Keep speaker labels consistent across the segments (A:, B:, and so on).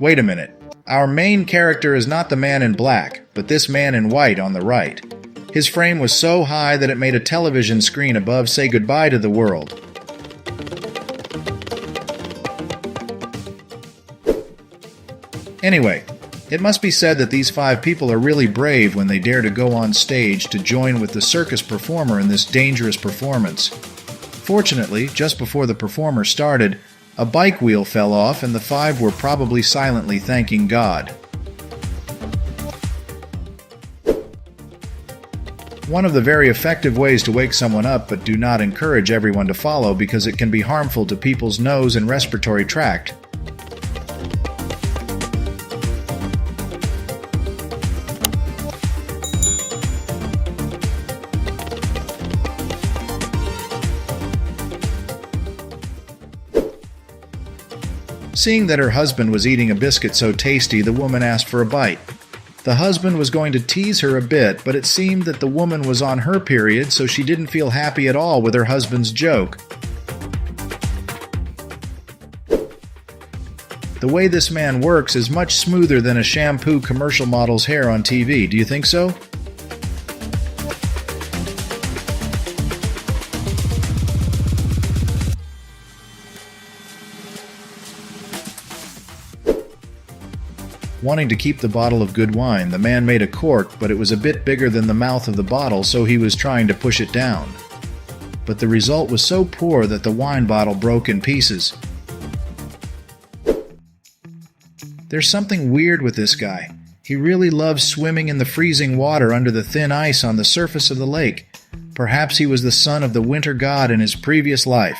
A: Wait a minute. Our main character is not the man in black, but this man in white on the right. His frame was so high that it made a television screen above say goodbye to the world. Anyway, it must be said that these 5 people are really brave when they dare to go on stage to join with the circus performer in this dangerous performance. Fortunately, just before the performer started, a bike wheel fell off and the 5 were probably silently thanking God. One of the very effective ways to wake someone up, but do not encourage everyone to follow because it can be harmful to people's nose and respiratory tract. Seeing that her husband was eating a biscuit so tasty, the woman asked for a bite. The husband was going to tease her a bit, but it seemed that the woman was on her period, so she didn't feel happy at all with her husband's joke. The way this man works is much smoother than a shampoo commercial model's hair on TV. Do you think so? Wanting to keep the bottle of good wine, the man made a cork, but it was a bit bigger than the mouth of the bottle, so he was trying to push it down. But the result was so poor that the wine bottle broke in pieces. There's something weird with this guy. He really loves swimming in the freezing water under the thin ice on the surface of the lake. Perhaps he was the son of the winter god in his previous life.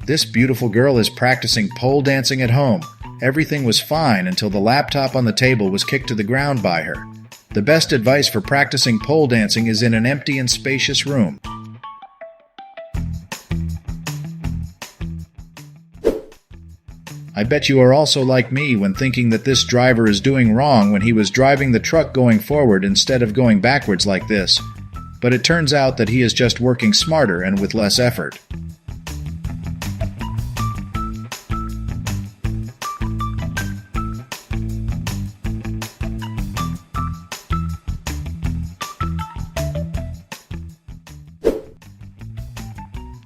A: This beautiful girl is practicing pole dancing at home. Everything was fine until the laptop on the table was kicked to the ground by her. The best advice for practicing pole dancing is in an empty and spacious room. I bet you are also like me when thinking that this driver is doing wrong when he was driving the truck going forward instead of going backwards like this. But it turns out that he is just working smarter and with less effort.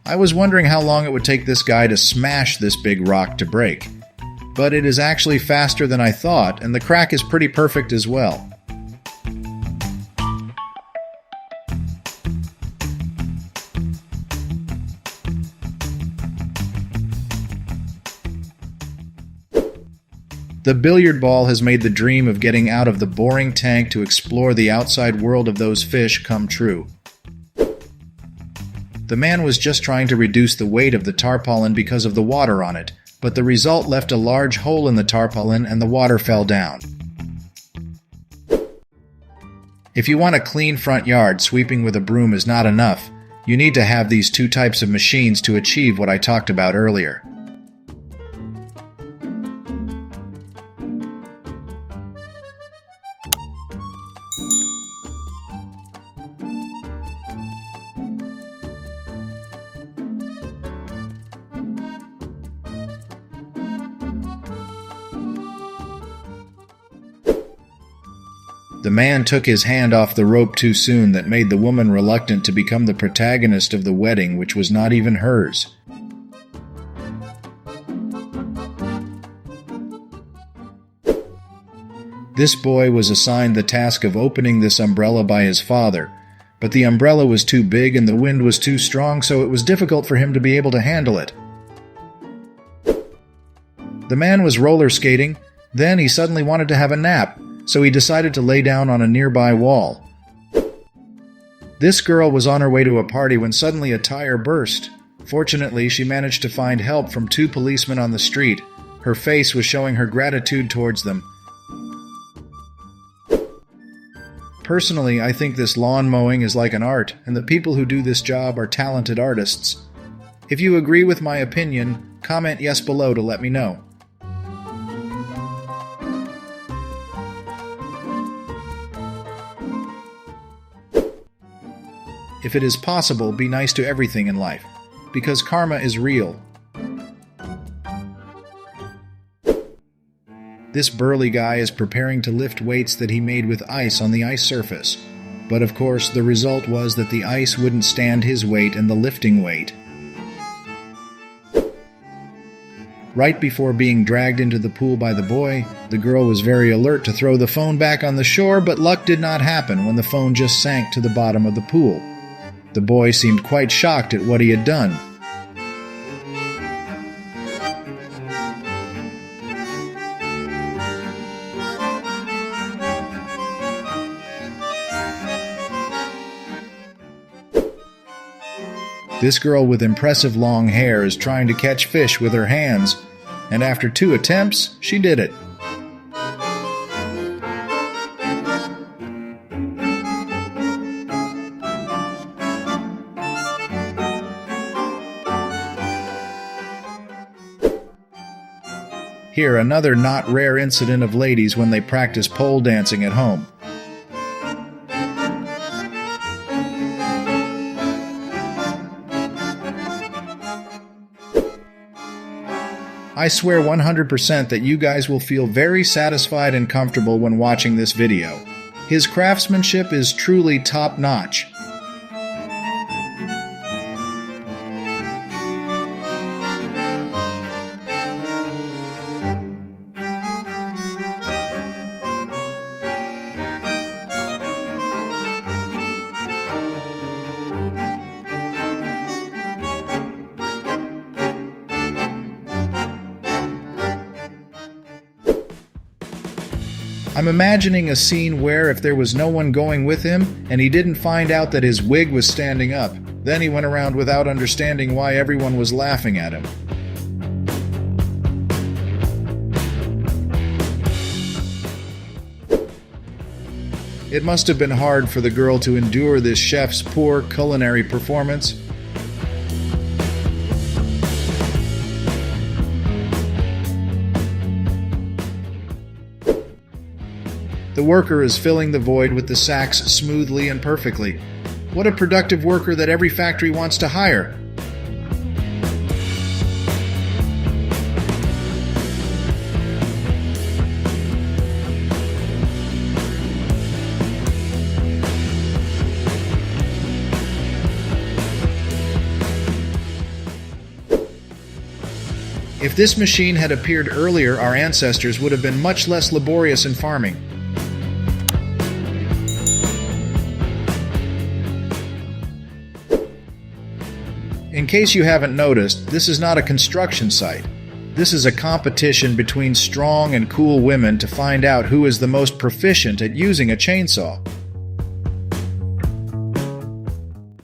A: I was wondering how long it would take this guy to smash this big rock to break. But it is actually faster than I thought, and the crack is pretty perfect as well. The billiard ball has made the dream of getting out of the boring tank to explore the outside world of those fish come true. The man was just trying to reduce the weight of the tarpaulin because of the water on it, but the result left a large hole in the tarpaulin and the water fell down. If you want a clean front yard, sweeping with a broom is not enough. You need to have these 2 types of machines to achieve what I talked about earlier. The man took his hand off the rope too soon, that made the woman reluctant to become the protagonist of the wedding, which was not even hers. This boy was assigned the task of opening this umbrella by his father, but the umbrella was too big and the wind was too strong, so it was difficult for him to be able to handle it. The man was roller skating. Then he suddenly wanted to have a nap, so he decided to lay down on a nearby wall. This girl was on her way to a party when suddenly a tire burst. Fortunately, she managed to find help from 2 policemen on the street. Her face was showing her gratitude towards them. Personally, I think this lawn mowing is like an art, and the people who do this job are talented artists. If you agree with my opinion, comment yes below to let me know. If it is possible, be nice to everything in life, because karma is real. This burly guy is preparing to lift weights that he made with ice on the ice surface. But of course, the result was that the ice wouldn't stand his weight and the lifting weight. Right before being dragged into the pool by the boy, the girl was very alert to throw the phone back on the shore, but luck did not happen when the phone just sank to the bottom of the pool. The boy seemed quite shocked at what he had done. This girl with impressive long hair is trying to catch fish with her hands, and after 2 attempts, she did it. Here, another not rare incident of ladies when they practice pole dancing at home. I swear 100% that you guys will feel very satisfied and comfortable when watching this video. His craftsmanship is truly top-notch. I'm imagining a scene where if there was no one going with him and he didn't find out that his wig was standing up, then he went around without understanding why everyone was laughing at him. It must have been hard for the girl to endure this chef's poor culinary performance. The worker is filling the void with the sacks smoothly and perfectly. What a productive worker that every factory wants to hire. If this machine had appeared earlier, our ancestors would have been much less laborious in farming. In case you haven't noticed, this is not a construction site. This is a competition between strong and cool women to find out who is the most proficient at using a chainsaw.